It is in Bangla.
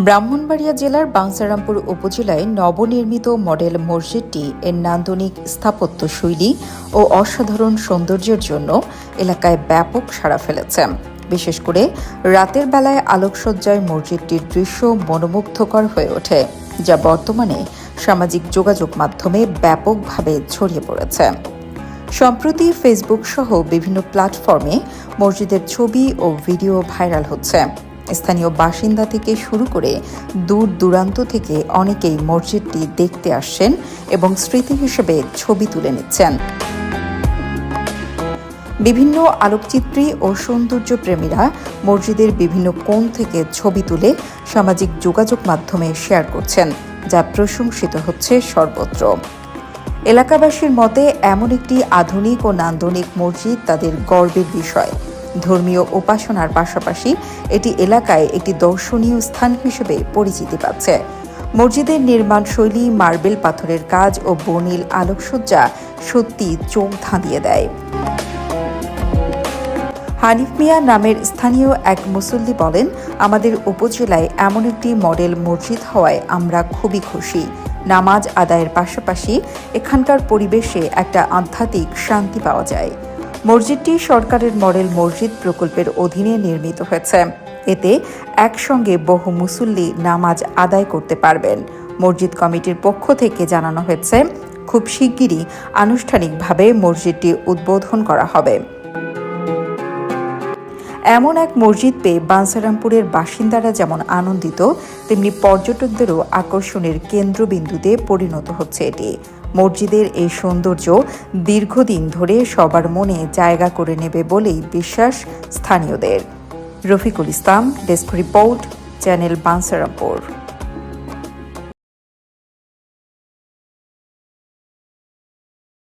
ব্রাহ্মণবাড়িয়া জেলার বাঞ্ছারামপুর উপজেলায় নবনির্মিত মডেল মসজিদটি এর নান্দনিক স্থাপত্যশৈলী ও অসাধারণ সৌন্দর্যের জন্য এলাকায় ব্যাপক সাড়া ফেলেছে। বিশেষ করে রাতের বেলায় আলোকসজ্জায় মসজিদটির দৃশ্য মনোমুগ্ধকর হয়ে ওঠে, যা বর্তমানে সামাজিক যোগাযোগ মাধ্যমে ব্যাপকভাবে ছড়িয়ে পড়েছে। সম্প্রতি ফেসবুক সহ বিভিন্ন প্ল্যাটফর্মে মসজিদের ছবি ও ভিডিও ভাইরাল হচ্ছে। স্থানীয় বাসিন্দা থেকে শুরু করে দূর দূরান্ত থেকে অনেকেই মসজিদটি দেখতে আসছেন এবং স্মৃতি হিসেবে ছবি তুলে নিচ্ছেন। বিভিন্ন আলোকচিত্রী ও সৌন্দর্য প্রেমীরা মসজিদের বিভিন্ন কোণ থেকে ছবি তুলে সামাজিক যোগাযোগ মাধ্যমে শেয়ার করছেন, যা প্রশংসিত হচ্ছে সর্বত্র। এলাকাবাসীর মতে এমন একটি আধুনিক ও নান্দনিক মসজিদ তাদের গর্বের বিষয়। ধর্মীয় উপাসনার পাশাপাশি এটি এলাকায় একটি দর্শনীয় স্থান হিসেবে পরিচিতি পাচ্ছে। মসজিদের নির্মাণ শৈলী, মার্বেল পাথরের কাজ ও বর্ণিল আলোকসজ্জা সত্যি চোখ ধাঁধিয়ে দেয়। হানিফ মিয়া নামের স্থানীয় এক মুসল্লি বলেন, আমাদের উপজেলায় এমন একটি মডেল মসজিদ হওয়ায় আমরা খুবই খুশি। নামাজ আদায়ের পাশাপাশি এখানকার পরিবেশে একটা আধ্যাত্মিক শান্তি পাওয়া যায়। মসজিদটি সরকারের মডেল মসজিদ প্রকল্পের অধীনে নির্মিত হয়েছে। এতে একসঙ্গে বহু মুসল্লি নামাজ আদায় করতে পারবেন। মসজিদ কমিটির পক্ষ থেকে জানানো হয়েছে, খুব শিগগিরই আনুষ্ঠানিকভাবে মসজিদটি উদ্বোধন করা হবে। এমন এক মসজিদ পেয়ে বাঞ্ছারামপুরের বাসিন্দারা যেমন আনন্দিত, তেমনি পর্যটকদেরও আকর্ষণের কেন্দ্রবিন্দুতে পরিণত হচ্ছে এটি। মসজিদের এই সৌন্দর্য দীর্ঘদিন ধরে সবার মনে জায়গা করে নেবে বলেই বিশ্বাস স্থানীয়দের। Rafiqul Islam, desk report, channel Bancharampur.